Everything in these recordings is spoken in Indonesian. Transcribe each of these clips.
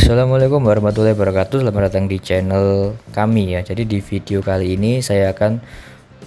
Assalamualaikum warahmatullahi wabarakatuh. Selamat datang di channel kami ya. Jadi di video kali ini saya akan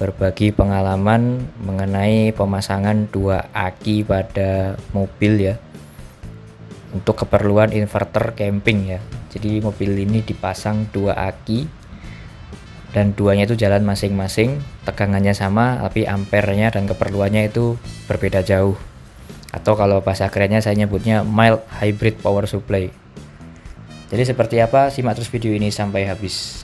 berbagi pengalaman mengenai pemasangan 2 aki pada mobil ya, untuk keperluan inverter camping ya. Jadi mobil ini dipasang 2 aki dan duanya itu jalan masing-masing, tegangannya sama tapi ampernya dan keperluannya itu berbeda jauh, atau kalau bahasa kerennya saya nyebutnya mild hybrid power supply. Jadi seperti apa, simak terus video ini sampai habis.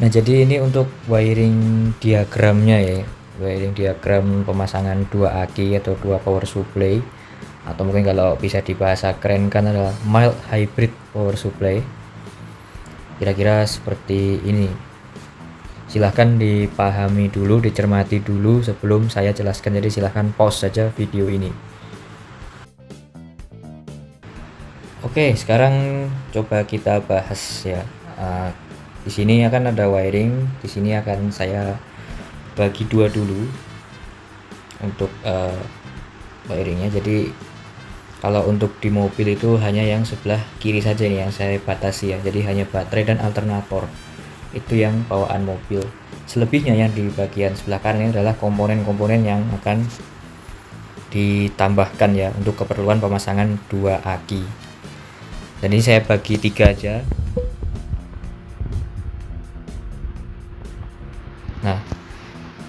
Nah, jadi ini untuk wiring diagramnya ya. Wiring diagram pemasangan 2 aki atau 2 power supply, atau mungkin kalau bisa dibahasa keren kan adalah mild hybrid power supply. Kira-kira seperti ini. Silahkan dipahami dulu, dicermati dulu sebelum saya jelaskan. Jadi silahkan pause saja video ini. Oke, sekarang coba kita bahas ya. Di sini akan ada wiring, di sini akan saya bagi dua dulu untuk wiringnya. Jadi kalau untuk di mobil itu hanya yang sebelah kiri saja nih yang saya batasi ya. Jadi hanya baterai dan alternator itu yang bawaan mobil. Selebihnya yang di bagian sebelah kanan ini adalah komponen-komponen yang akan ditambahkan ya untuk keperluan pemasangan 2 aki. Dan ini saya bagi 3 aja. Nah,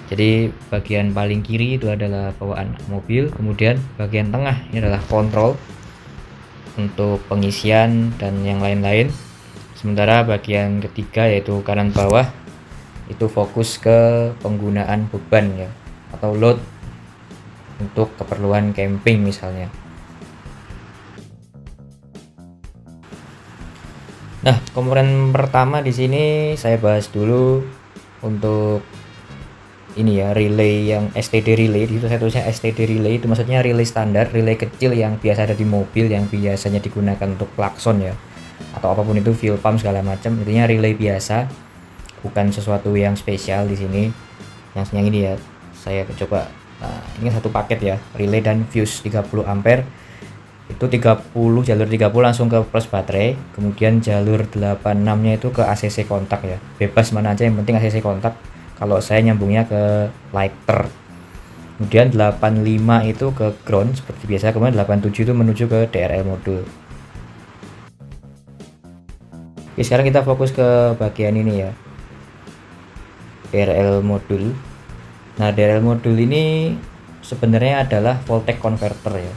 jadi bagian paling kiri itu adalah bawaan mobil, kemudian bagian tengah ini adalah kontrol untuk pengisian dan yang lain-lain. Sementara bagian ketiga yaitu kanan bawah itu fokus ke penggunaan beban ya, atau load untuk keperluan camping misalnya. Nah, komponen pertama di sini saya bahas dulu untuk ini ya, relay yang STD relay. Di situ saya tulisnya STD relay, itu maksudnya relay standar, relay kecil yang biasa ada di mobil, yang biasanya digunakan untuk klakson ya, atau apapun itu, fuel pump segala macam. Intinya relay biasa, bukan sesuatu yang spesial di sini. Yang ini ya, saya coba. Nah, ini satu paket ya, relay dan fuse 30 ampere. Itu 30, jalur 30 langsung ke plus baterai, kemudian jalur 86 nya itu ke ACC kontak ya, bebas mana aja yang penting ACC kontak. Kalau saya nyambungnya ke lighter. Kemudian 85 itu ke ground seperti biasa, kemudian 87 itu menuju ke DRL modul. Oke, sekarang kita fokus ke bagian ini ya, DRL modul. Nah, DRL modul ini sebenarnya adalah voltage converter ya,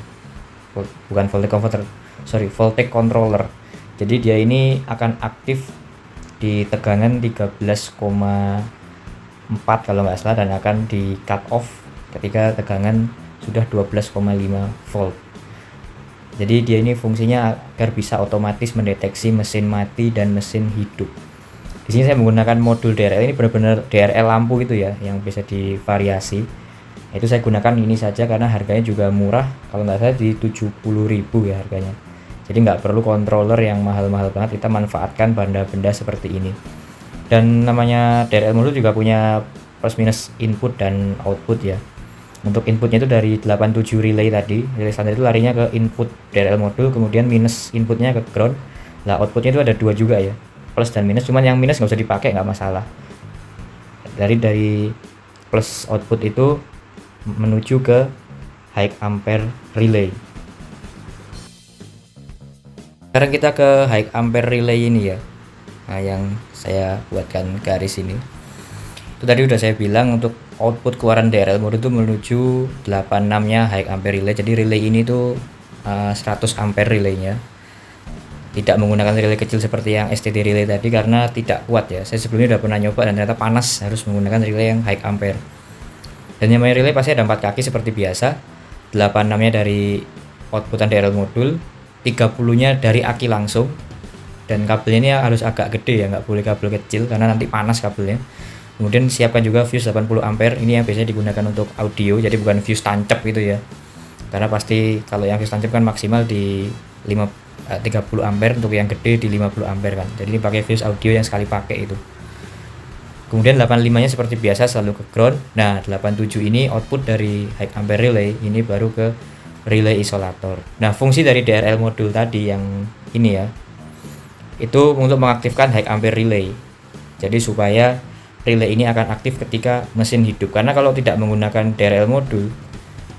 bukan voltage controller. Jadi dia ini akan aktif di tegangan 13,4 kalau nggak salah, dan akan di cut off ketika tegangan sudah 12,5 volt. Jadi dia ini fungsinya agar bisa otomatis mendeteksi mesin mati dan mesin hidup. Di sini saya menggunakan modul DRL, ini benar-benar DRL lampu itu ya, yang bisa divariasi. Itu saya gunakan ini saja karena harganya juga murah, kalau nggak salah di 70.000 ya harganya. Jadi nggak perlu controller yang mahal-mahal banget, kita manfaatkan benda-benda seperti ini. Dan namanya DRL modul juga punya plus minus input dan output ya. Untuk inputnya itu dari 87 relay tadi, relay standar itu larinya ke input DRL modul, kemudian minus inputnya ke ground. Nah, outputnya itu ada 2 juga ya, plus dan minus, cuman yang minus nggak usah dipakai, nggak masalah. Dari plus output itu menuju ke high ampere relay. Sekarang kita ke high ampere relay ini ya. Nah, yang saya buatkan garis ini. Itu tadi udah saya bilang untuk output keluaran DRL modul itu menuju 86-nya high ampere relay. Jadi relay ini tuh 100 ampere relaynya. Tidak menggunakan relay kecil seperti yang STD relay tadi karena tidak kuat ya. Saya sebelumnya udah pernah nyoba dan ternyata panas, harus menggunakan relay yang high ampere. Dan yang relay pasti ada 4 kaki seperti biasa. 86 nya dari outputan DRL modul, 30 nya dari aki langsung, dan kabelnya ini harus agak gede ya, nggak boleh kabel kecil karena nanti panas kabelnya. Kemudian siapkan juga fuse 80 ampere, ini yang biasanya digunakan untuk audio, jadi bukan fuse tancap gitu ya, karena pasti kalau yang fuse tancap kan maksimal di 30 ampere, untuk yang gede di 50 ampere kan. Jadi ini pakai fuse audio yang sekali pakai itu. Kemudian 85-nya seperti biasa selalu ke ground. Nah, 87 ini output dari high ampere relay, ini baru ke relay isolator. Nah, fungsi dari DRL modul tadi yang ini ya, itu untuk mengaktifkan high ampere relay. Jadi supaya relay ini akan aktif ketika mesin hidup. Karena kalau tidak menggunakan DRL modul,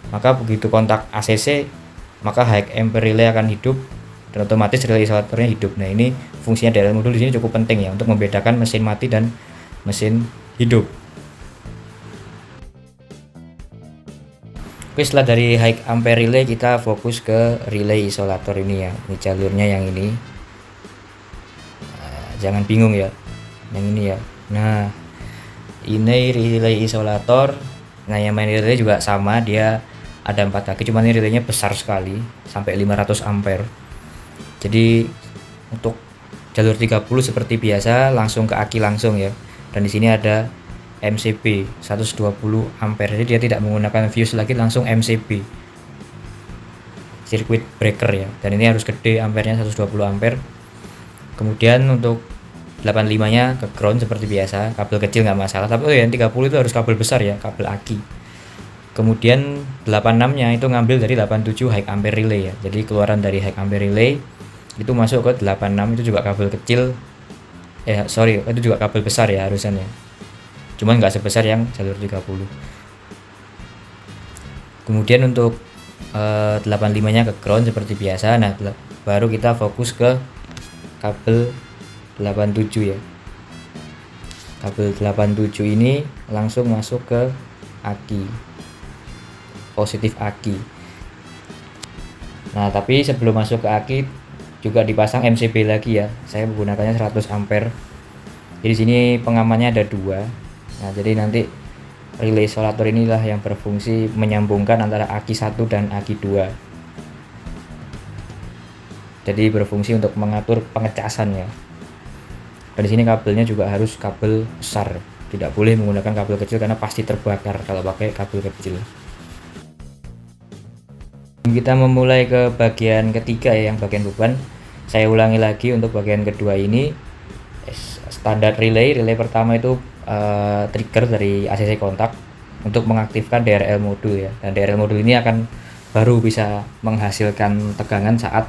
maka begitu kontak ACC, maka high ampere relay akan hidup dan otomatis relay isolatornya hidup. Nah, ini fungsinya DRL modul di sini cukup penting ya untuk membedakan mesin mati dan mesin hidup. Oke, setelah dari high ampere relay kita fokus ke relay isolator ini ya. Ini jalurnya yang ini. Nah, jangan bingung ya. Yang ini ya. Nah, ini relay isolator. Nah, yang main relay juga sama, dia ada 4 kaki, cuman ini relaynya besar sekali sampai 500 ampere. Jadi untuk jalur 30 seperti biasa langsung ke aki langsung ya. Dan di sini ada MCB 120 ampere. Jadi dia tidak menggunakan fuse lagi, langsung MCB. Circuit breaker ya. Dan ini harus gede ampernya 120 ampere. Kemudian untuk 85-nya ke ground seperti biasa, kabel kecil nggak masalah. Tapi yang 30 itu harus kabel besar ya, kabel aki. Kemudian 86-nya itu ngambil dari 87 high ampere relay ya. Jadi keluaran dari high ampere relay itu masuk ke 86, itu juga kabel kecil. Itu juga kabel besar ya harusnya. Cuman nggak sebesar yang jalur 30. Kemudian untuk 85-nya ke ground seperti biasa. Nah, baru kita fokus ke kabel 87 ya. Kabel 87 ini langsung masuk ke aki, positif aki. Nah, tapi sebelum masuk ke aki juga dipasang MCB lagi ya. Saya menggunakannya 100 ampere. Jadi sini pengamannya ada 2. Nah, jadi nanti relay isolator inilah yang berfungsi menyambungkan antara aki 1 dan aki 2. Jadi berfungsi untuk mengatur pengecasan ya. Dan di sini kabelnya juga harus kabel besar. Tidak boleh menggunakan kabel kecil karena pasti terbakar kalau pakai kabel kecil. Kita memulai ke bagian ketiga ya, yang bagian beban. Saya ulangi lagi untuk bagian kedua ini. Standar relay pertama itu trigger dari ACC kontak untuk mengaktifkan DRL modul ya. Dan DRL modul ini akan baru bisa menghasilkan tegangan saat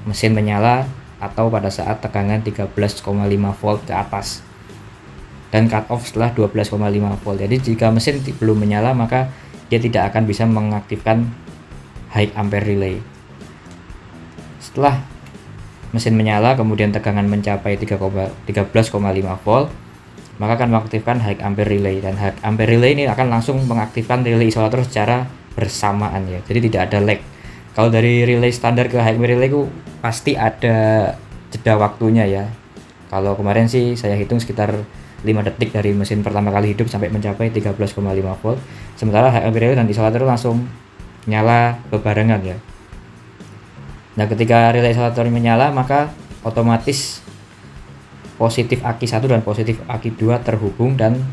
mesin menyala atau pada saat tegangan 13,5 volt ke atas dan cut off setelah 12,5 volt. Jadi jika mesin belum menyala maka dia tidak akan bisa mengaktifkan high ampere relay. Setelah mesin menyala kemudian tegangan mencapai 13,5 volt, maka akan mengaktifkan high ampere relay. Dan high ampere relay ini akan langsung mengaktifkan relay isolator secara bersamaan ya. Jadi tidak ada lag. Kalau dari relay standar ke high ampere relay itu pasti ada jeda waktunya ya. Kalau kemarin sih saya hitung sekitar 5 detik dari mesin pertama kali hidup sampai mencapai 13,5 volt. Sementara high ampere relay dan isolator langsung nyala bebarengan ya. Nah, ketika relay isolator menyala maka otomatis positif aki 1 dan positif aki 2 terhubung, dan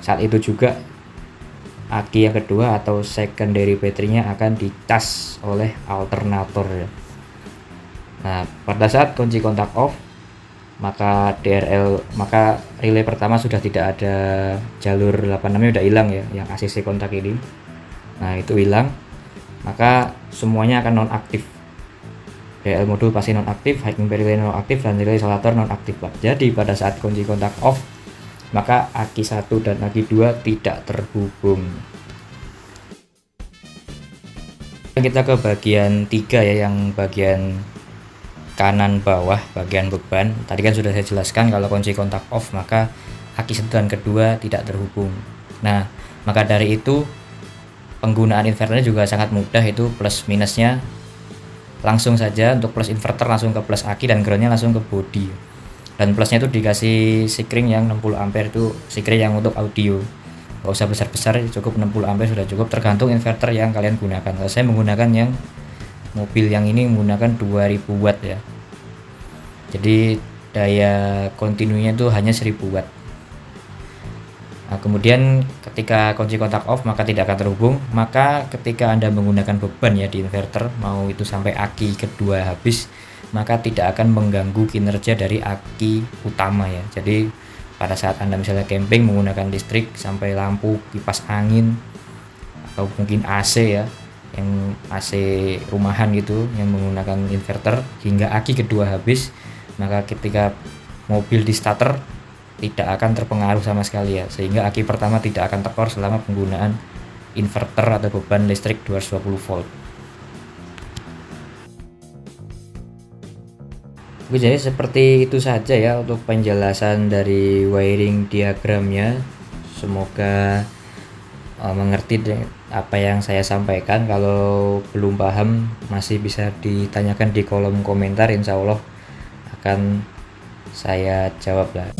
saat itu juga aki yang kedua atau secondary baterainya akan dicas oleh alternator ya. Nah, pada saat kunci kontak off maka relay pertama sudah tidak ada jalur 86-nya, udah hilang ya, yang ACC kontak ini. Nah, itu hilang, maka semuanya akan non aktif. DRL modul pasti non aktif, high ampere relay non aktif, dan relay isolator non aktif. Jadi pada saat kunci kontak off maka aki 1 dan aki 2 tidak terhubung. Kita ke bagian 3 ya, yang bagian kanan bawah, bagian beban. Tadi kan sudah saya jelaskan kalau kunci kontak off maka aki 1 dan kedua tidak terhubung. Nah, maka dari itu penggunaan inverternya juga sangat mudah, itu plus minusnya langsung saja. Untuk plus inverter langsung ke plus aki dan groundnya langsung ke body. Dan plusnya itu dikasih sikring yang 60 ampere, itu sikring yang untuk audio. Gak usah besar-besar, cukup 60 ampere sudah cukup, tergantung inverter yang kalian gunakan. Kalau saya menggunakan yang mobil yang ini menggunakan 2000 watt ya. Jadi daya kontinunya itu hanya 1000 watt. Nah, kemudian ketika kunci kontak off maka tidak akan terhubung. Maka ketika Anda menggunakan beban ya di inverter, mau itu sampai aki kedua habis, maka tidak akan mengganggu kinerja dari aki utama ya. Jadi pada saat Anda misalnya camping menggunakan listrik sampai lampu kipas angin atau mungkin AC ya, yang AC rumahan gitu yang menggunakan inverter hingga aki kedua habis, maka ketika mobil di starter tidak akan terpengaruh sama sekali ya, sehingga aki pertama tidak akan tekor selama penggunaan inverter atau beban listrik 220 volt. Oke, jadi seperti itu saja ya untuk penjelasan dari wiring diagramnya. Semoga mengerti apa yang saya sampaikan. Kalau belum paham masih bisa ditanyakan di kolom komentar, insya Allah akan saya jawab lah.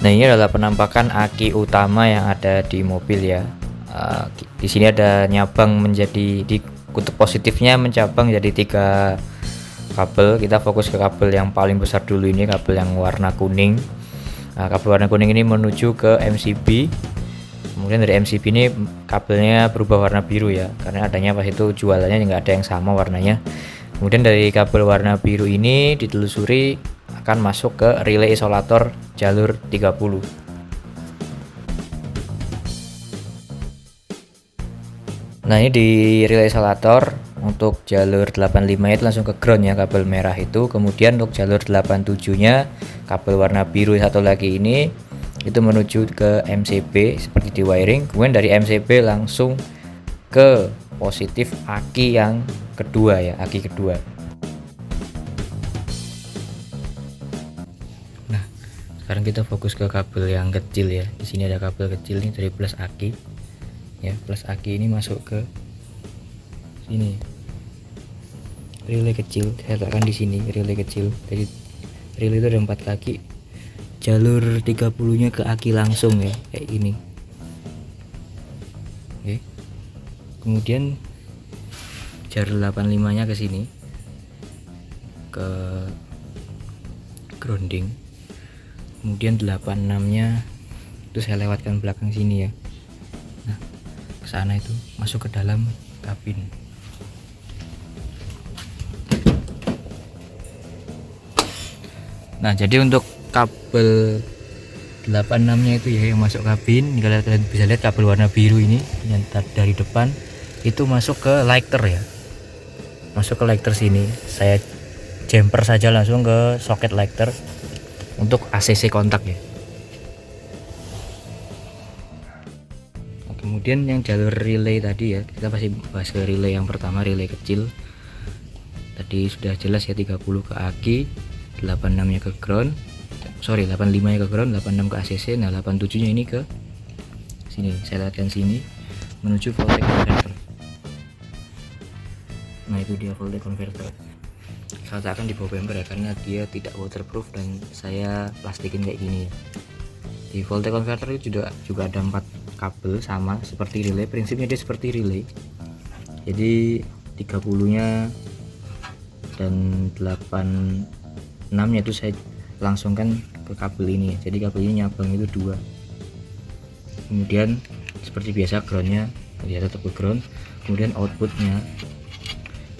Nah, ini adalah penampakan aki utama yang ada di mobil ya. Di sini ada nyabang menjadi, di kutub positifnya mencabang jadi 3 kabel. Kita fokus ke kabel yang paling besar dulu, ini kabel yang warna kuning. Kabel warna kuning ini menuju ke MCB. Kemudian dari MCB ini kabelnya berubah warna biru ya, karena adanya pas itu jualannya nggak ada yang sama warnanya. Kemudian dari kabel warna biru ini ditelusuri akan masuk ke relay isolator jalur 30. Nah, ini di relay isolator untuk jalur 85 itu langsung ke ground ya, kabel merah itu. Kemudian untuk jalur 87 nya kabel warna biru satu lagi ini itu menuju ke MCB seperti di wiring. Kemudian dari MCB langsung ke positif aki yang kedua ya, aki kedua. Nah, sekarang kita fokus ke kabel yang kecil ya. Di sini ada kabel kecil nih dari plus aki ya, plus aki ini masuk ke sini, relay kecil. Saya letakkan di sini relay kecil. Jadi relay itu ada 4 kaki, jalur 30 nya ke aki langsung ya, kayak ini. Oke. Kemudian jalur 85 nya ke sini, ke grounding. Kemudian 86 nya itu saya lewatkan belakang sini ya. Nah, ke sana itu masuk ke dalam kabin. Nah, jadi untuk kabel 86 nya itu ya yang masuk kabin, kalian bisa lihat kabel warna biru ini yang dari depan itu masuk ke lighter ya, masuk ke lighter sini. Saya jumper saja langsung ke soket lighter untuk ACC kontak ya. Nah, kemudian yang jalur relay tadi ya, kita pasti bahas ke relay yang pertama, relay kecil tadi sudah jelas ya, 30 ke aki, 86 nya ke ground, 85 nya ke ground, 86 ke ACC. Nah, 87 nya ini ke sini, saya lihatkan sini menuju voltage converter. Nah, itu dia voltage converter. Saya letakkan di bawah bumper ya, karena dia tidak waterproof dan saya plastikin kayak gini ya. Di voltage converter itu juga ada 4 kabel sama seperti relay, prinsipnya dia seperti relay. Jadi 30 nya dan 86 nya itu saya langsungkan ke kabel ini ya. Jadi kabel ini nyabang itu 2. Kemudian seperti biasa groundnya dia tetap ke ground. Kemudian outputnya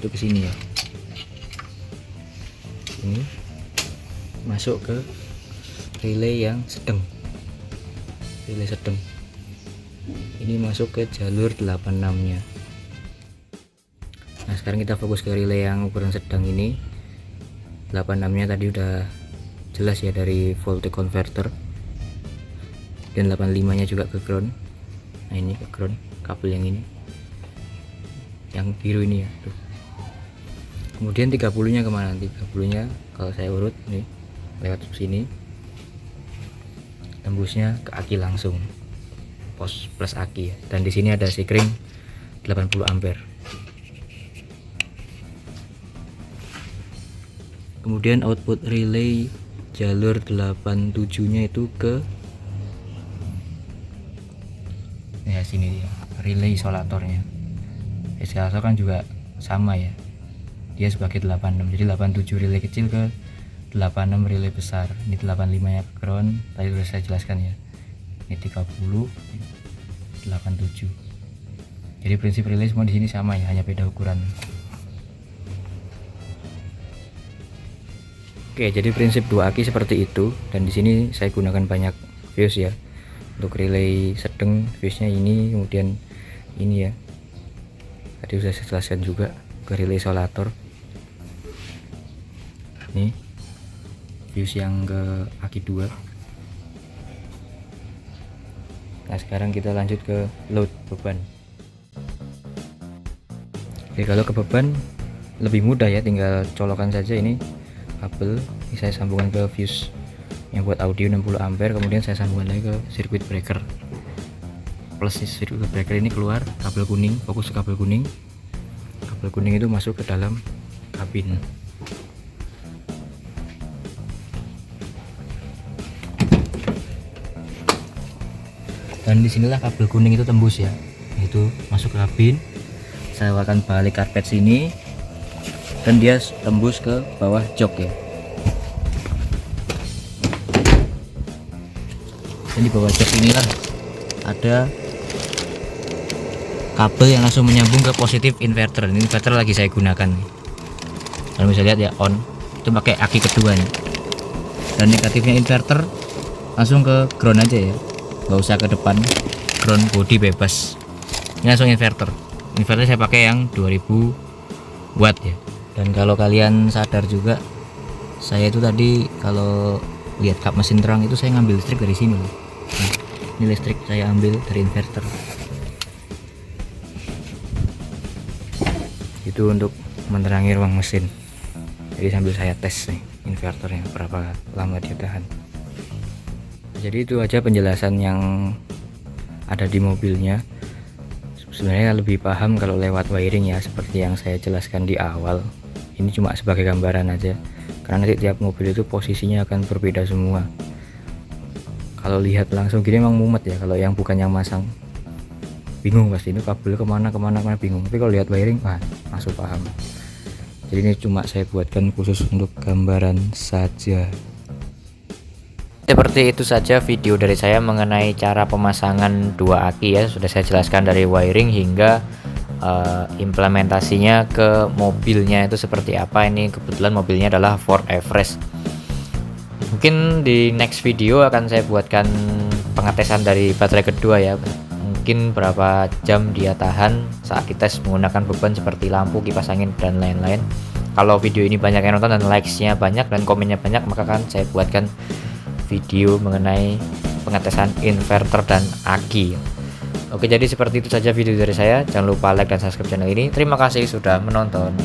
itu ke sini ya, ini masuk ke relay yang sedang, relay sedang ini masuk ke jalur 86 nya. Nah, sekarang kita fokus ke relay yang ukuran sedang ini. 86 nya tadi udah jelas ya dari voltage converter, dan 85 nya juga ke ground. Nah, ini ke ground kabel yang ini, yang biru ini ya tuh. Kemudian 30 nya kemana? 30 nya kalau saya urut nih, lewat sini tembusnya ke aki langsung, pos plus aki ya. Dan di sini ada sikring 80 ampere. Kemudian output relay jalur 87 nya itu ke ya sini dia, relay isolatornya. Isolator kan juga sama ya, dia sebagai 86, jadi 87 relay kecil ke 86 relay besar, ini 85 ya ground, tadi sudah saya jelaskan ya. Ini 30, 87. Jadi prinsip relay semua di sini sama ya, hanya beda ukuran. Oke, jadi prinsip 2 aki seperti itu, dan di sini saya gunakan banyak fuse ya. Untuk relay sedang fuse-nya ini, kemudian ini ya. Tadi sudah saya jelaskan juga ke relay isolator. Ini fuse yang ke aki 2. Nah, sekarang kita lanjut ke load beban. Oke, kalau ke beban lebih mudah ya, tinggal colokan saja ini kabel. Ini saya sambungkan ke fuse yang buat audio 60 ampere, kemudian saya sambungkan lagi ke circuit breaker. Plus circuit breaker ini keluar kabel kuning, fokus ke kabel kuning. Kabel kuning itu masuk ke dalam kabin. Dan disinilah kabel kuning itu tembus ya, itu masuk ke kabin. Saya akan balik karpet sini, dan dia tembus ke bawah jok ya. Dan di bawah jok inilah ada kabel yang langsung menyambung ke positif inverter. Ini inverter lagi saya gunakan. Kalau bisa lihat ya, on itu pakai aki kedua nih. Dan negatifnya inverter langsung ke ground aja ya, nggak usah ke depan, ground body bebas. Ini langsung inverter. Inverter saya pakai yang 2000 watt ya. Dan kalau kalian sadar juga, saya itu tadi kalau lihat kap mesin terang itu saya ngambil listrik dari sini loh. Nah, ini listrik saya ambil dari inverter. Itu untuk menerangi ruang mesin. Jadi sambil saya tes nih inverternya berapa lama dia tahan. Jadi itu aja penjelasan yang ada di mobilnya. Sebenarnya lebih paham kalau lewat wiring ya, seperti yang saya jelaskan di awal. Ini cuma sebagai gambaran aja, karena nanti tiap mobil itu posisinya akan berbeda semua. Kalau lihat langsung gini emang mumet ya, kalau yang bukan yang masang bingung pasti, ini kabel kemana bingung. Tapi kalau lihat wiring, langsung paham. Jadi ini cuma saya buatkan khusus untuk gambaran saja. Seperti itu saja video dari saya mengenai cara pemasangan 2 aki ya. Sudah saya jelaskan dari wiring hingga implementasinya ke mobilnya itu seperti apa. Ini kebetulan mobilnya adalah Ford Everest. Mungkin di next video akan saya buatkan pengetesan dari baterai kedua ya. Mungkin berapa jam dia tahan saat dites menggunakan beban seperti lampu, kipas angin, dan lain-lain. Kalau video ini banyak yang nonton dan likes-nya banyak dan komennya banyak, maka kan saya buatkan video mengenai pengetesan inverter dan aki. Oke, jadi seperti itu saja video dari saya. Jangan lupa like dan subscribe channel ini. Terima kasih sudah menonton.